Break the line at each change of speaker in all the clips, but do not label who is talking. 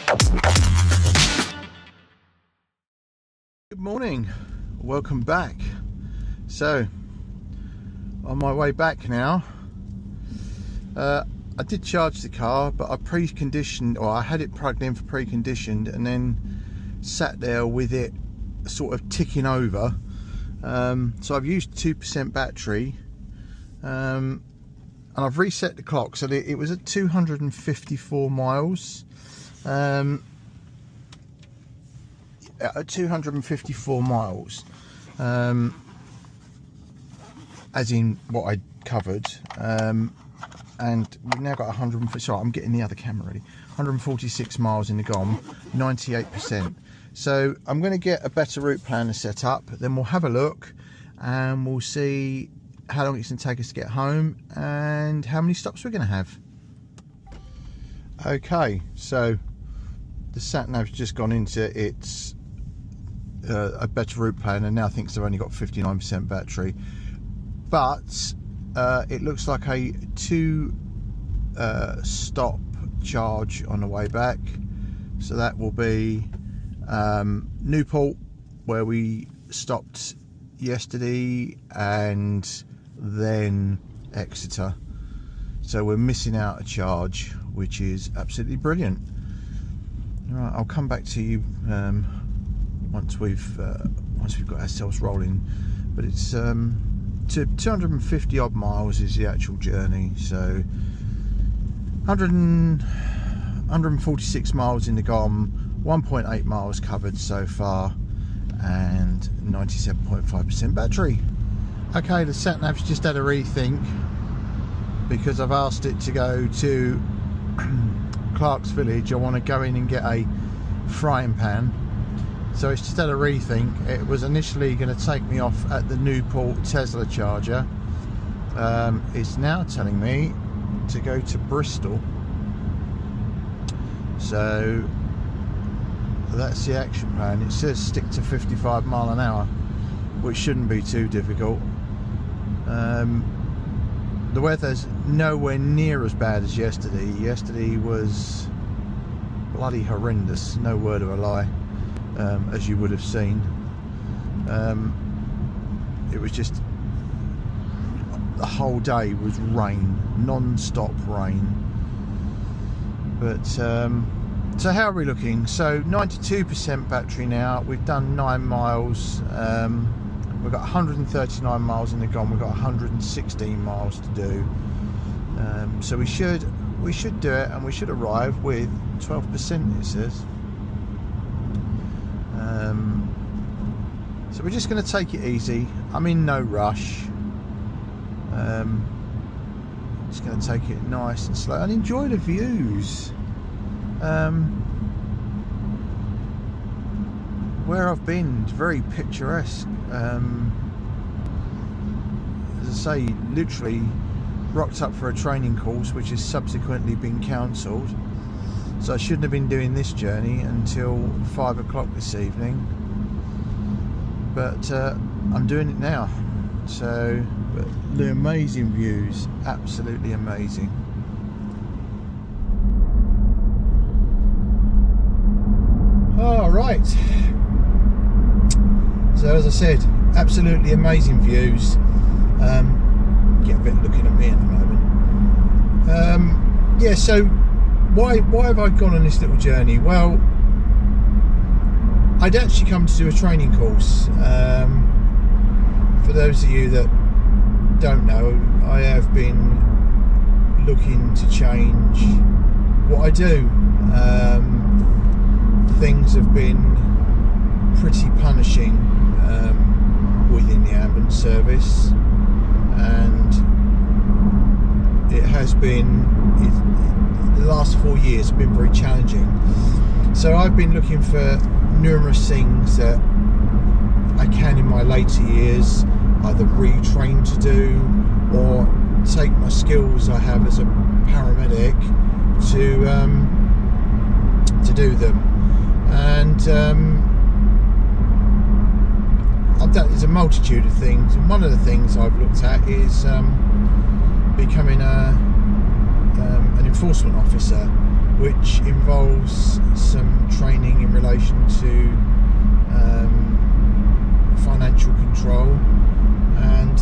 Good morning, welcome back. So on my way back now, I did charge the car, but I preconditioned, or I had it plugged in for preconditioned, and then sat there with it sort of ticking over. So I've used 2% battery, and I've reset the clock so that it was at 254 miles. At 254 miles, as in what I covered, and we've now got 100. Sorry, I'm getting the other camera ready. 146 miles in the GOM, 98%. So I'm going to get a better route planner set up. Then we'll have a look, and we'll see how long it's going to take us to get home and how many stops we're going to have. Okay, so the sat nav's just gone into its a better route plan and now thinks they've only got 59% battery, but it looks like a 2 stop charge on the way back. So that will be Newport, where we stopped yesterday, and then Exeter. So we're missing out a charge, which is absolutely brilliant. All right, I'll come back to you once we've got ourselves rolling, but it's to 250 odd miles is the actual journey. So 146 miles in the GOM, 1.8 miles covered so far, and 97.5% battery. Okay, the sat nav's just had a rethink because I've asked it to go to Clark's Village. I want to go in and get a frying pan. So it's just had a rethink. It was initially going to take me off at the Newport Tesla charger. It's now telling me to go to Bristol. So that's the action plan. It says stick to 55 mile an hour, which shouldn't be too difficult. The weather's nowhere near as bad as yesterday. Yesterday was bloody horrendous, no word of a lie. As you would have seen, it was just the whole day was rain, non-stop rain. But so how are we looking? So 92% battery now. We've done 9 miles. We've got 139 miles in the GOM. We've got 116 miles to do. So we should do it, and we should arrive with 12%. It says. So we're just going to take it easy. I'm in no rush. Just going to take it nice and slow and enjoy the views. Where I've been, it's very picturesque. As I say, literally rocked up for a training course which has subsequently been cancelled. So I shouldn't have been doing this journey until 5 o'clock this evening, but I'm doing it now. So but the amazing views, absolutely amazing. All right. So as I said, absolutely amazing views. Get a bit looking at me at the moment. Yeah. So. Why have I gone on this little journey? Well, I'd actually come to do a training course. For those of you that don't know, I have been looking to change what I do. Things have been pretty punishing within the ambulance service, and it has been the last 4 years have been very challenging. So I've been looking for numerous things that I can in my later years either retrain to do or take my skills I have as a paramedic to do them. And I've done, there's a multitude of things, and one of the things I've looked at is becoming an an enforcement officer, which involves some training in relation to financial control, and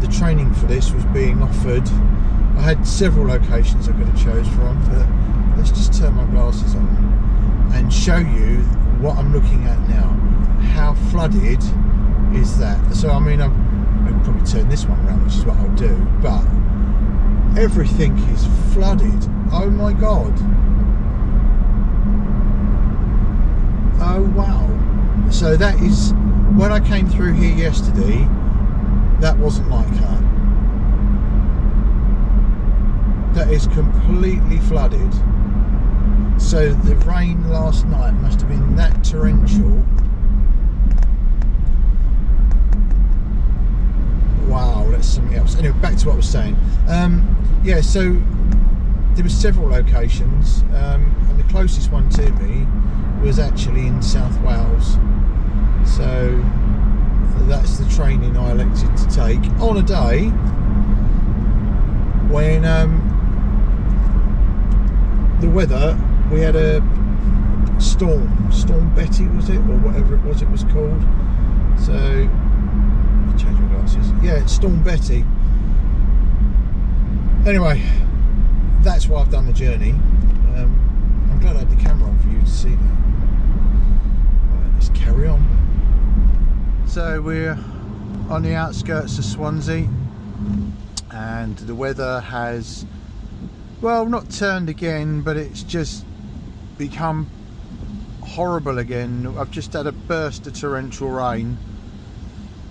the training for this was being offered. I had several locations I could have chose from, but let's just turn my glasses on and show you what I'm looking at now. How flooded is that? So I mean, I'll probably turn this one around, which is what I'll do, but everything is flooded. Oh my god. Oh wow. So that is, when I came through here yesterday, that wasn't like that. That is completely flooded. So the rain last night must have been that torrential. Wow, that's something else. Anyway, back to what I was saying. Yeah, so there were several locations, and the closest one to me was actually in South Wales. So that's the training I elected to take on a day when the weather, we had a Storm Betty, was it, or whatever it was called. So I'll change my glasses. Yeah, it's Storm Betty. Anyway, that's why I've done the journey. I'm glad I had the camera on for you to see that. Right, let's carry on. So we're on the outskirts of Swansea, and the weather has, well, not turned again, but it's just become horrible again. I've just had a burst of torrential rain.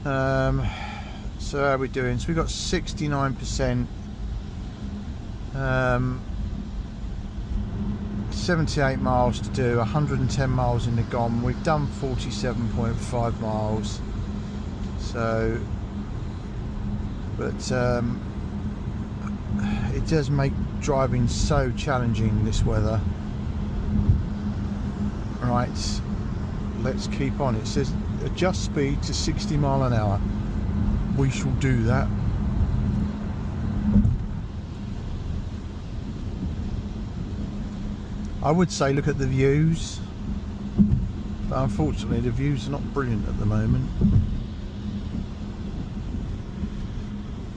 So how are we doing? So we've got 69%, 78 miles to do, 110 miles in the GOM. We've done 47.5 miles. So, but it does make driving so challenging, this weather. Right, let's keep on. It says adjust speed to 60 mile an hour. We shall do that. I would say look at the views, but unfortunately the views are not brilliant at the moment.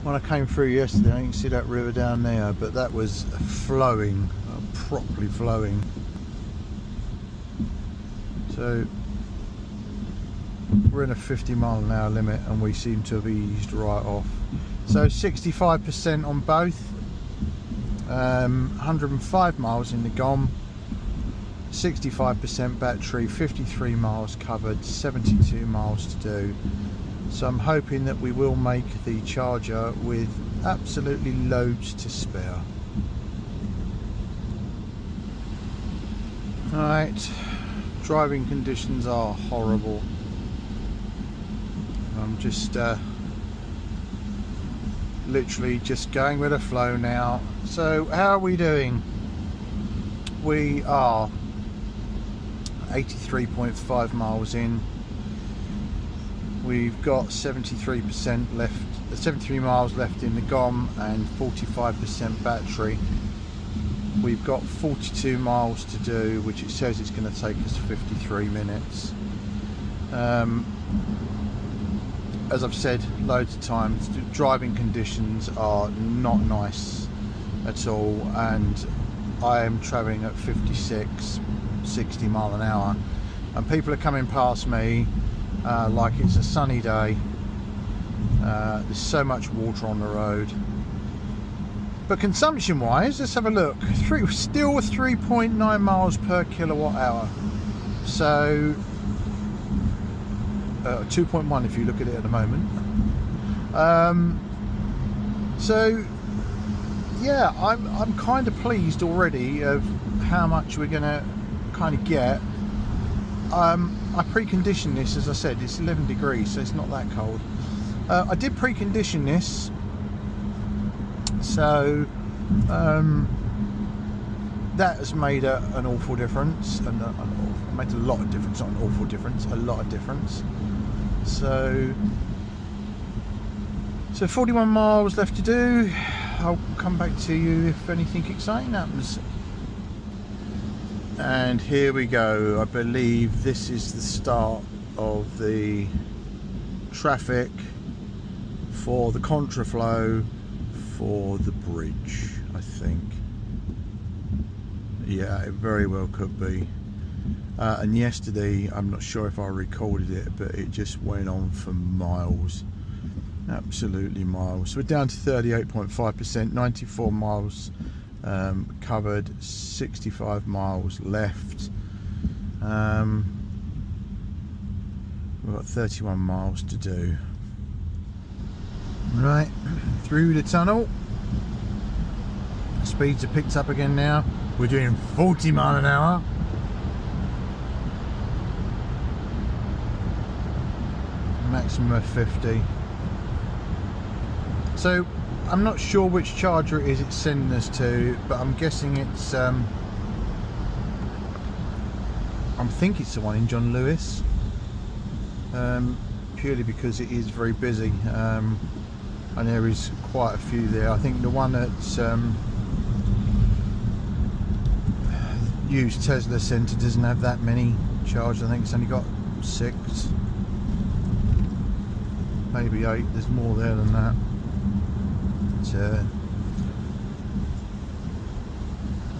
When I came through yesterday, you can see that river down there, but that was flowing, properly flowing. So we're in a 50 mile an hour limit, and we seem to have eased right off. So 65% on both, 105 miles in the GOM, 65% battery, 53 miles covered, 72 miles to do. So I'm hoping that we will make the charger with absolutely loads to spare. Alright, driving conditions are horrible. I'm just literally just going with the flow now. So how are we doing? We are 83.5 miles in. We've got 73% left, 73 miles left in the GOM, and 45% battery. We've got 42 miles to do, which it says it's going to take us 53 minutes. As I've said loads of times, driving conditions are not nice at all, and I am travelling at 56, 60 mile an hour, and people are coming past me like it's a sunny day. There's so much water on the road. But consumption wise, let's have a look. Still 3.9 miles per kilowatt hour. So 2.1 if you look at it at the moment. So yeah, I'm kind of pleased already of how much we're gonna kind of get. I preconditioned this, as I said, it's 11 degrees, so it's not that cold. I did precondition this, so that has made an awful difference, and made a lot of difference, not an awful difference, a lot of difference. So 41 miles left to do. I'll come back to you if anything exciting happens. And here we go. I believe this is the start of the traffic for the contraflow for the bridge, I think. Yeah, it very well could be. And yesterday, I'm not sure if I recorded it, but it just went on for miles. Absolutely miles. So we're down to 38.5%, 94 miles covered, 65 miles left. We've got 31 miles to do. Right, through the tunnel. Speeds are picked up again now. We're doing 40 miles an hour. Maximum of 50. So I'm not sure which charger it is it's sending us to, but I'm guessing it's I think it's the one in John Lewis, purely because it is very busy, and there is quite a few there. I think the one that's used Tesla Centre doesn't have that many chargers. I think it's only got 6, maybe 8. There's more there than that.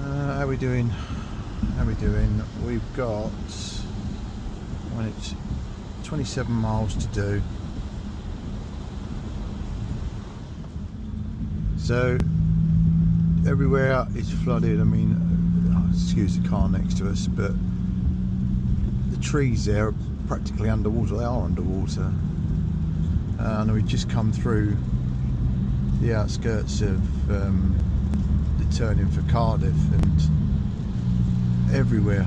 How are we doing? How are we doing? We've got, well, it's 27 miles to do. So everywhere is flooded. I mean, excuse the car next to us, but the trees there are practically underwater. They are underwater. And we've just come through the outskirts of the turning for Cardiff, and everywhere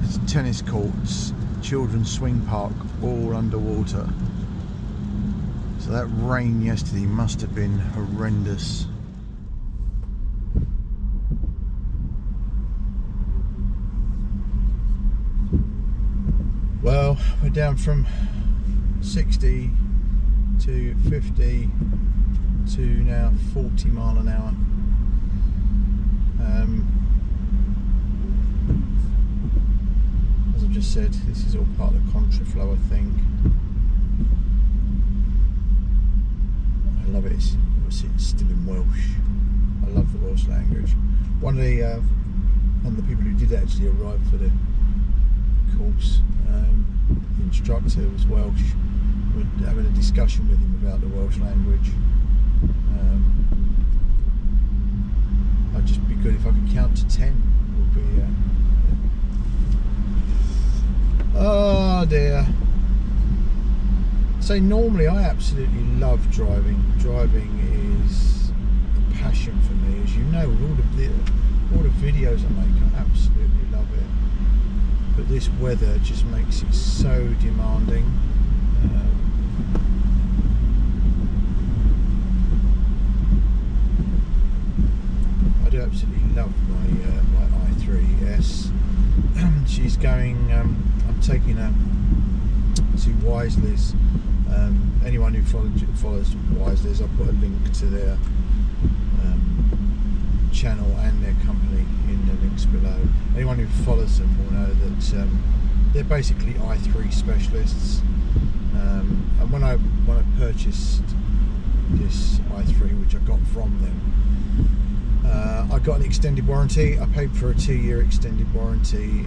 there's tennis courts, children's swing park, all underwater. So that rain yesterday must have been horrendous. Well, we're down from 60 to 50 to now 40 mile an hour. As I've just said, this is all part of the contraflow, I think. I love it. Obviously it's still in Welsh. I love the Welsh language. One of the people who did actually arrive for the course, the instructor was Welsh. We're having a discussion with him about the Welsh language. I'd just be good if I could count to 10. Would be. Oh dear. So normally I absolutely love driving. Driving is a passion for me, as you know. With all the videos I make, I absolutely love it. But this weather just makes it so demanding. I do absolutely love my i3S. She's going. I'm taking her to Wisely's. Anyone who follows Wisely's, I'll put a link to their channel and their company in the links below. Anyone who follows them will know that they're basically i3 specialists. And when I purchased this i3, which I got from them, I got an extended warranty. I paid for a 2-year extended warranty,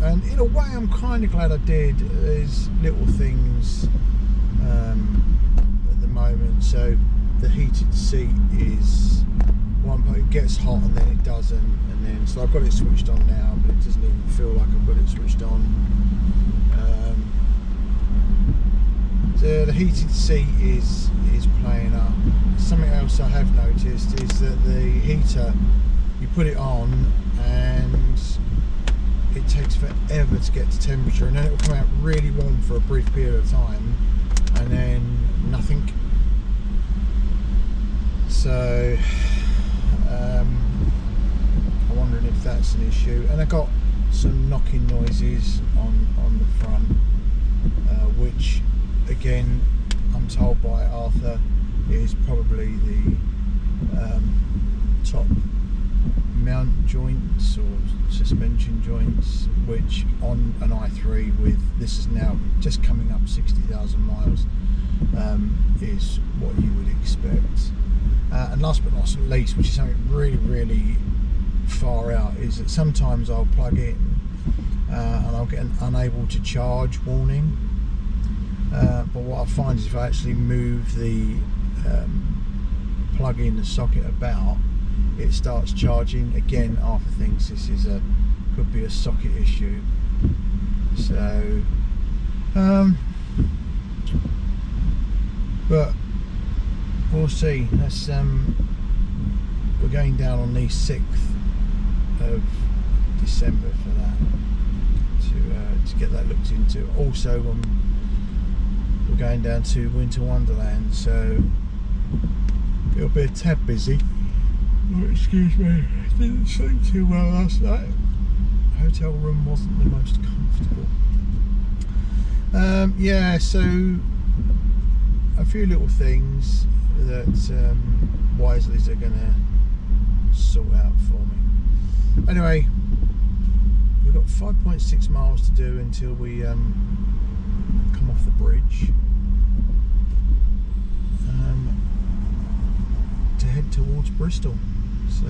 and in a way I'm kind of glad I did. There's little things at the moment. So the heated seat is one part, it gets hot and then it doesn't, and then so I've got it switched on now, but it doesn't even feel like I've got it switched on. So the heated seat is playing up. Something else I have noticed is that the heater, you put it on and it takes forever to get to temperature, and then it will come out really warm for a brief period of time and then nothing. So I'm wondering if that's an issue. And I got some knocking noises on the front, which again I'm told by Arthur is probably the top mount joints or suspension joints, which on an i3 with this is now just coming up 60,000 miles, is what you would expect. And last but not least, which is something really far out, is that sometimes I'll plug in and I'll get an unable to charge warning, but what I find is if I actually move the plug in the socket about, it starts charging again. Arthur thinks this is could be a socket issue, so but we'll see. That's we're going down on the 6th of December for that, to get that looked into. Also we're going down to Winter Wonderland, so it'll be a tad busy. Oh, excuse me, I didn't sleep too well last night. Hotel room wasn't the most comfortable. Yeah, so a few little things that Wisleys are going to sort out for me. Anyway, we've got 5.6 miles to do until we come off the bridge to head towards Bristol. So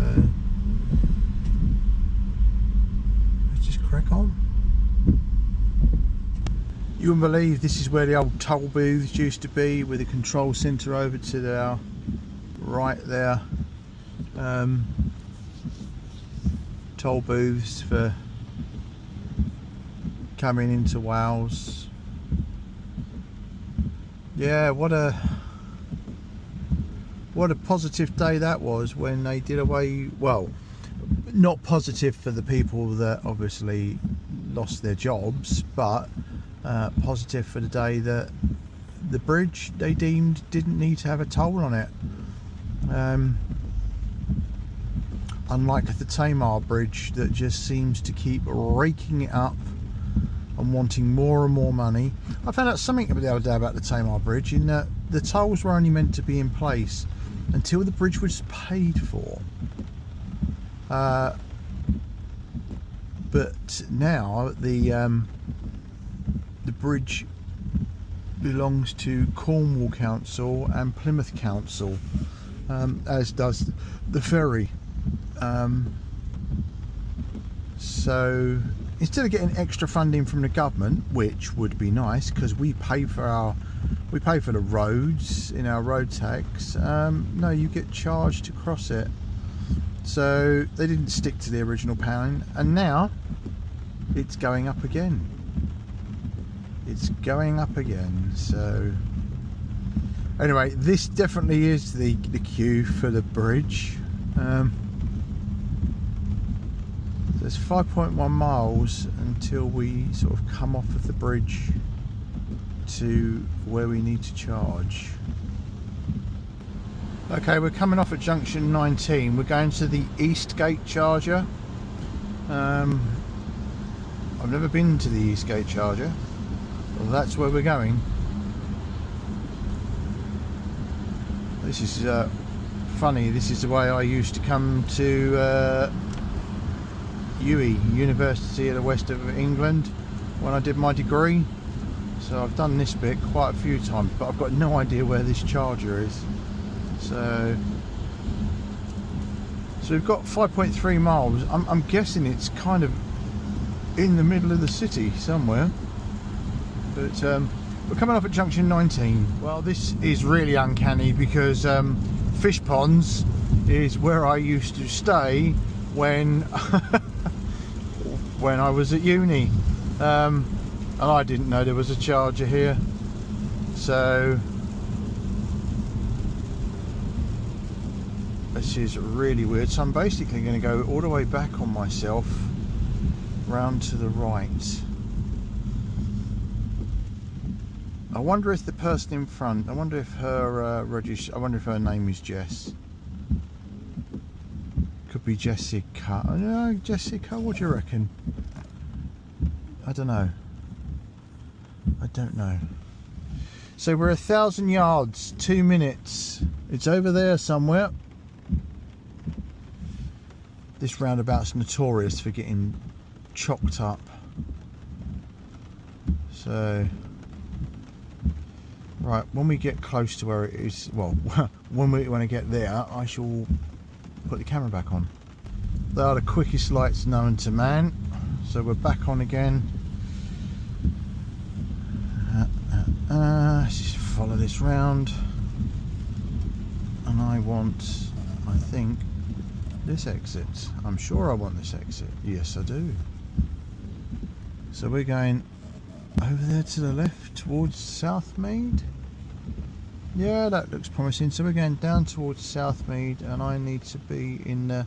let's just crack on. You wouldn't believe this is where the old toll booths used to be, with the control centre over to the right there. Toll booths for coming into Wales. Yeah, what a positive day that was when they did away. Well, not positive for the people that obviously lost their jobs, but positive for the day that the bridge they deemed didn't need to have a toll on it. Unlike the Tamar Bridge that just seems to keep raking it up and wanting more and more money. I found out something the other day about the Tamar Bridge, in that the tolls were only meant to be in place until the bridge was paid for. But now the bridge belongs to Cornwall Council and Plymouth Council, as does the ferry. So instead of getting extra funding from the government, which would be nice because we pay for the roads in our road tax, no, you get charged to cross it. So they didn't stick to the original plan, and now it's going up again. It's going up again. So anyway, this definitely is the queue for the bridge. There's 5.1 miles until we sort of come off of the bridge to where we need to charge. Okay, we're coming off at junction 19. We're going to the Eastgate charger. I've never been to the Eastgate charger. Well, that's where we're going. This is funny. This is the way I used to come to UE, University of the West of England, when I did my degree. So I've done this bit quite a few times, but I've got no idea where this charger is. So we've got 5.3 miles. I'm guessing it's kind of in the middle of the city somewhere. But we're coming off at junction 19. Well, this is really uncanny because Fish Ponds is where I used to stay when when I was at uni, and I didn't know there was a charger here. So this is really weird. So I'm basically going to go all the way back on myself, round to the right. I wonder if the person in front, I wonder if her I wonder if her name is Jess. Could be Jessica. No, Jessica, what do you reckon? I don't know. I don't know. So we're 1,000 yards, 2 minutes. It's over there somewhere. This roundabout's notorious for getting chocked up. So, right, when we get close to where it is, well, when we want to get there, I shall put the camera back on. They are the quickest lights known to man. So we're back on again. Let's just follow this round. And I want, I think, this exit. I'm sure I want this exit. Yes, I do. So we're going over there to the left towards Southmead. Yeah, that looks promising. So we're going down towards Southmead, and I need to be in the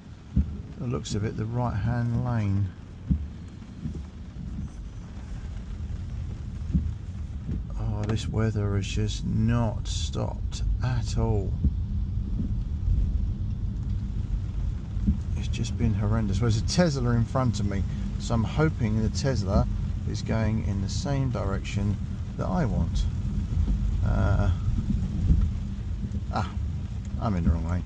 looks of it, the right hand lane. Oh, this weather has just not stopped at all. It's just been horrendous. Well, there's a Tesla in front of me, so I'm hoping the Tesla is going in the same direction that I want. I'm in the wrong lane.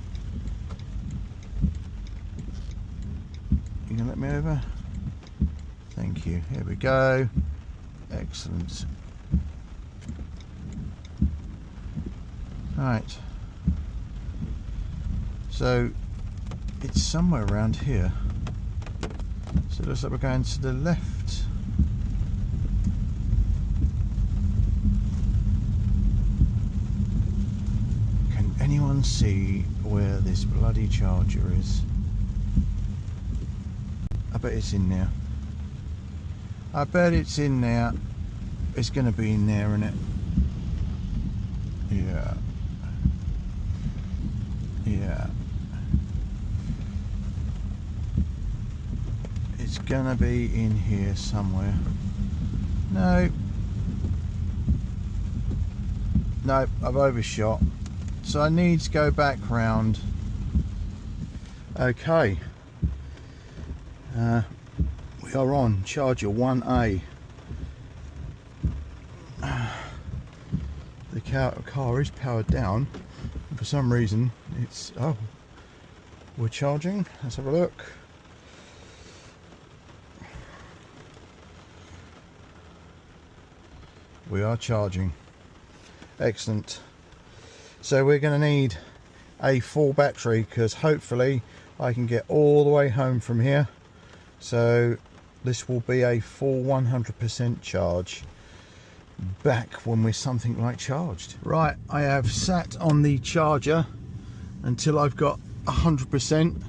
You gonna let me over? Thank you. Here we go. Excellent. Right. So it's somewhere around here. So it looks like we're going to the left. Can anyone see where this bloody charger is? I bet it's in there. I bet it's in there. It's going to be in there, isn't it? Yeah. Yeah. It's going to be in here somewhere. No. No, I've overshot. So I need to go back round. Okay. We are on charger 1A. The car is powered down. For some reason, it's... Oh, we're charging. Let's have a look. We are charging. Excellent. So we're going to need a full battery, because hopefully I can get all the way home from here. So this will be a full 100% charge back when we're something like charged. Right, I have sat on the charger until I've got 100%.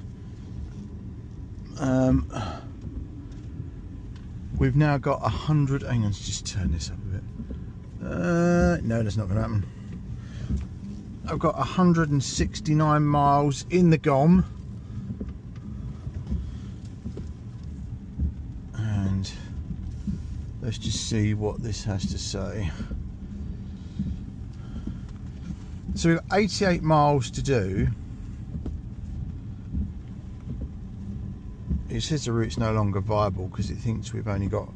We've now got 100. Hang on, let's just turn this up a bit. No, that's not going to happen. I've got 169 miles in the GOM. And let's just see what this has to say. So we've got 88 miles to do. It says the route's no longer viable because it thinks we've only got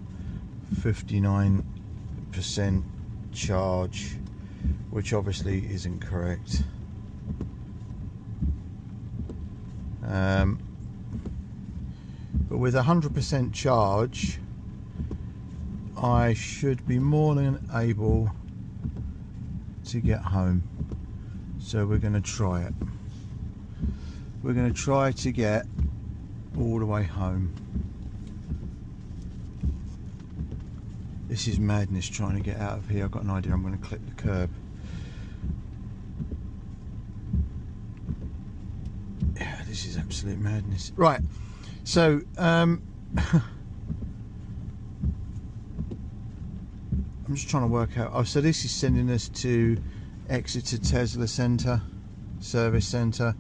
59% charge, which obviously isn't correct. But with 100% charge, I should be more than able to get home. So we're going to try it. We're going to try to get all the way home. This is madness trying to get out of here. I've got an idea. I'm going to clip the curb. Yeah, this is absolute madness. Right, so I'm just trying to work out. Oh, so this is sending us to Exeter Tesla Centre, Service Centre.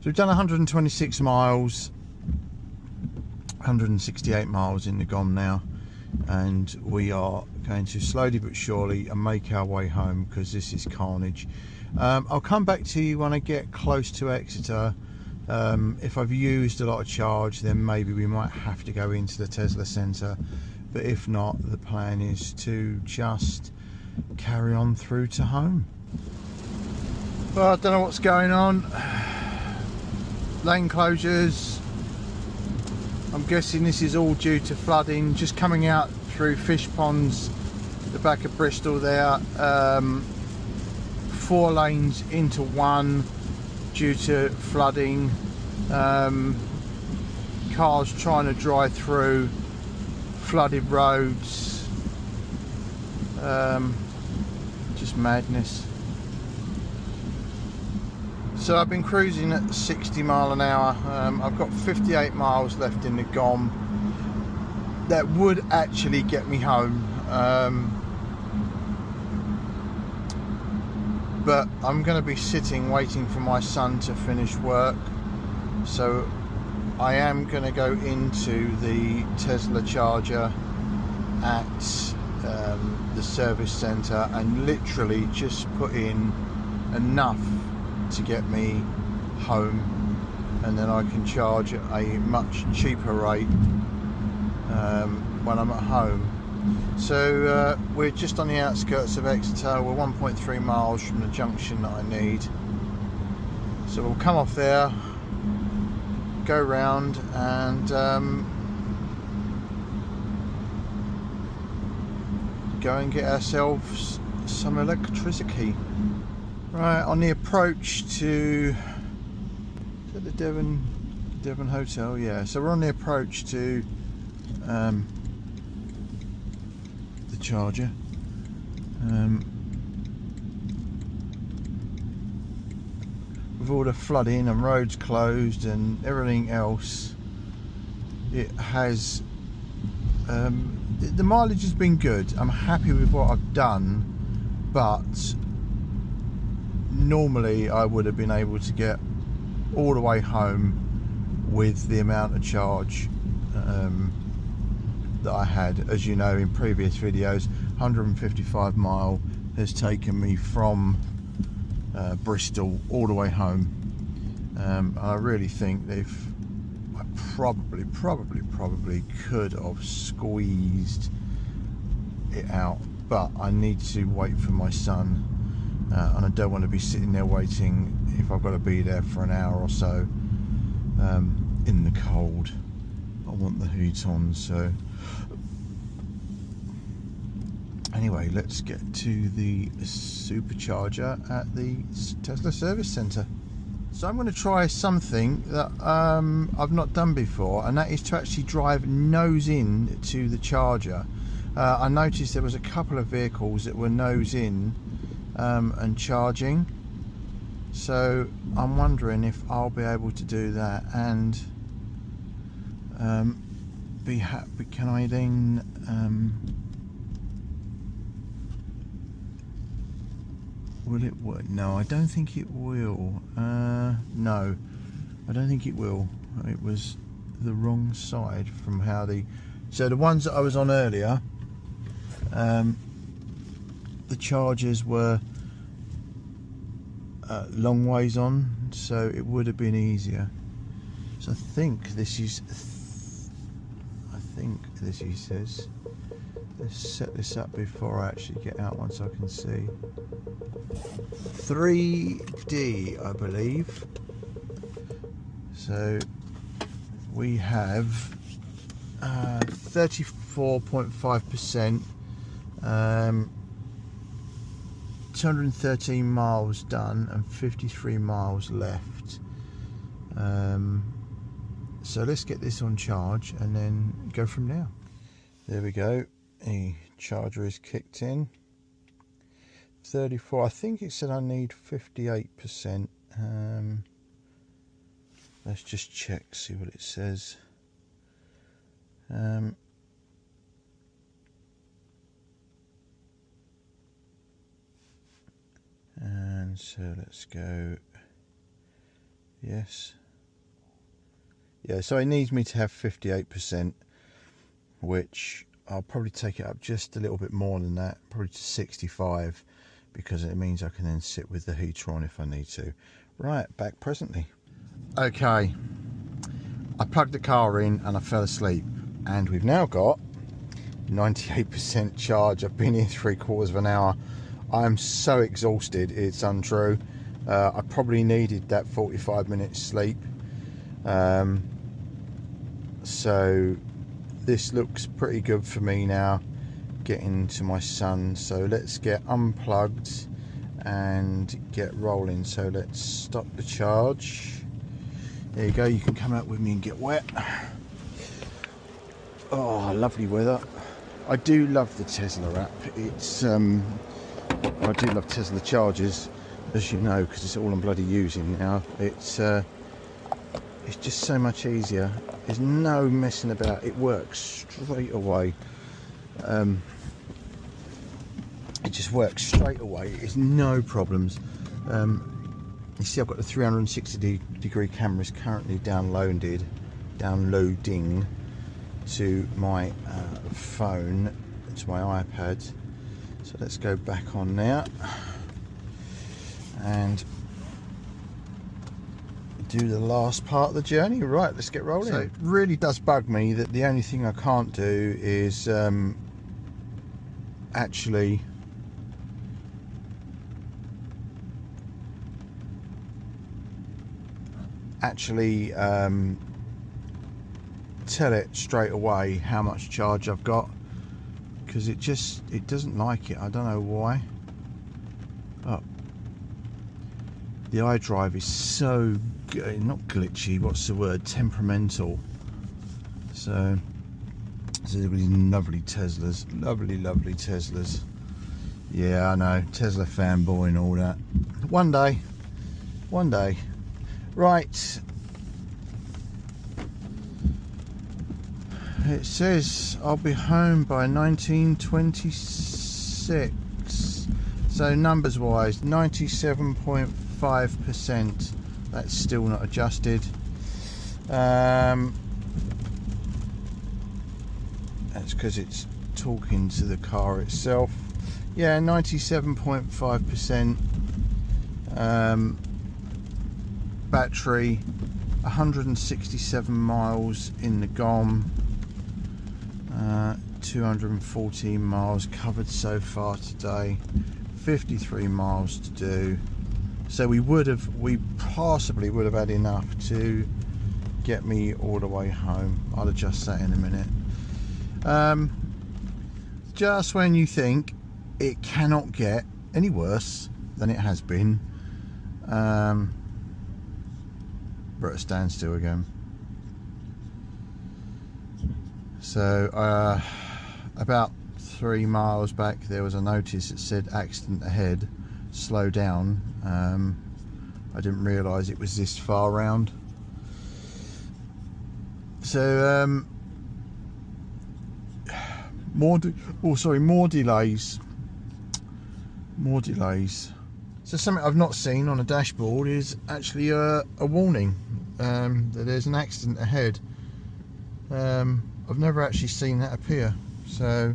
So we've done 126 miles, 168 miles in the GOM now, and we are going to slowly but surely make our way home because this is carnage. I'll come back to you when I get close to Exeter. If I've used a lot of charge, then maybe we might have to go into the Tesla Centre, but if not, the plan is to just carry on through to home. Well, I don't know what's going on. Lane closures, guessing this is all due to flooding. Just coming out through fish ponds, the back of Bristol there. 4 lanes into one due to flooding. Cars trying to drive through flooded roads. Just madness. So I've been cruising at 60 mile an hour. I've got 58 miles left in the GOM. That would actually get me home, but I'm going to be sitting waiting for my son to finish work, so I am going to go into the Tesla charger at the service centre and literally just put in enough to get me home, and then I can charge at a much cheaper rate when I'm at home. So we're just on the outskirts of Exeter. We're 1.3 miles from the junction that I need, so we'll come off there, go round, and go and get ourselves some electricity. Right, on the approach to, is that the Devon Hotel? Yeah, so we're on the approach to the charger. With all the flooding and roads closed and everything else, it has the mileage has been good. I'm happy with what I've done, but normally I would have been able to get all the way home with the amount of charge that I had. As you know, in previous videos, 155 mile has taken me from Bristol all the way home. I really think I probably could have squeezed it out, but I need to wait for my son, and I don't want to be sitting there waiting if I've got to be there for an hour or so in the cold. I want the heat on. So anyway, let's get to the supercharger at the Tesla service centre. So I'm going to try something that I've not done before, and that is to actually drive nose in to the charger. I noticed there was a couple of vehicles that were nose in and charging, so I'm wondering if I'll be able to do that and be happy. Can I then will it work? No, I don't think it will. No, I don't think it will. It was the wrong side from how so the ones that I was on earlier, the chargers were long ways on, so it would have been easier. So I think this is says, let's set this up before I actually get out once I can see. 3D, I believe. So we have 34.5%, 213 miles done and 53 miles left. So let's get this on charge and then go from there. There we go, the charger is kicked in. 34, I think it said I need 58%. Let's just check, see what it says. And so let's go, yes. Yeah, so it needs me to have 58%, which I'll probably take it up just a little bit more than that, probably to 65, because it means I can then sit with the heater on if I need to. Right, back presently. Okay, I plugged the car in and I fell asleep, and we've now got 98% charge. I've been here 3/4 of an hour. I'm so exhausted, it's untrue. I probably needed that 45 minutes sleep. So this looks pretty good for me now, getting to my son. So let's get unplugged and get rolling. So let's stop the charge. There you go, you can come out with me and get wet. Oh, lovely weather. I do love the Tesla app. It's I do love Tesla chargers, as you know, because it's all I'm bloody using now. It's just so much easier. There's no messing about. It works straight away. It just works straight away. It's no problems. You see, I've got the 360-degree cameras currently downloading to my phone, to my iPad. So let's go back on now and do the last part of the journey. Right, let's get rolling. So it really does bug me that the only thing I can't do is actually tell it straight away how much charge I've got, because it doesn't like it. I don't know why. Oh, the iDrive is so not glitchy, what's the word, temperamental. So these lovely Teslas, lovely Teslas. Yeah, I know, Tesla fanboy and all that. One day. Right, it says I'll be home by 1926. So numbers wise, 97.5%. That's still not adjusted. That's because it's talking to the car itself. Yeah, 97.5%. Battery, 167 miles in the GOM, 214 miles covered so far today, 53 miles to do. So we possibly would have had enough to get me all the way home. I'll adjust that in a minute. Just when you think it cannot get any worse than it has been, we're at a standstill again. So about 3 miles back there was a notice that said accident ahead, slow down. I didn't realise it was this far round. So more delays. So something I've not seen on a dashboard is actually a warning that there's an accident ahead. I've never actually seen that appear, so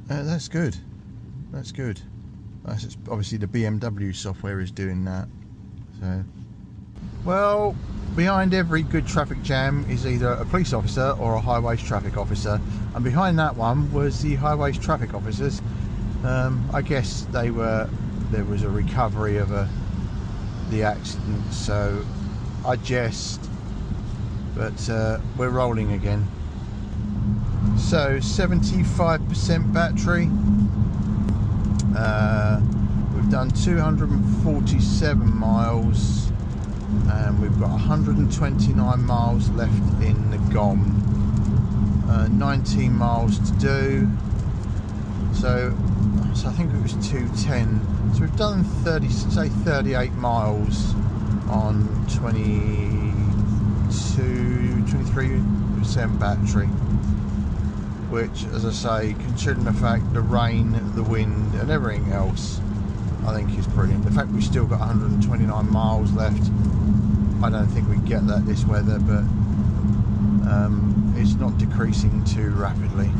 that's good. That's obviously the BMW software is doing that. So, well, behind every good traffic jam is either a police officer or a highways traffic officer, and behind that one was the highways traffic officers. I guess there was a recovery of the accident, so I jest, but we're rolling again. So 75% battery. We've done 247 miles and we've got 129 miles left in the GOM. 19 miles to do. So I think it was 210. So we've done 38 miles on 23% battery, which, as I say, considering the fact the rain, the wind and everything else, I think is brilliant. The fact we've still got 129 miles left, I don't think we get that this weather, but it's not decreasing too rapidly.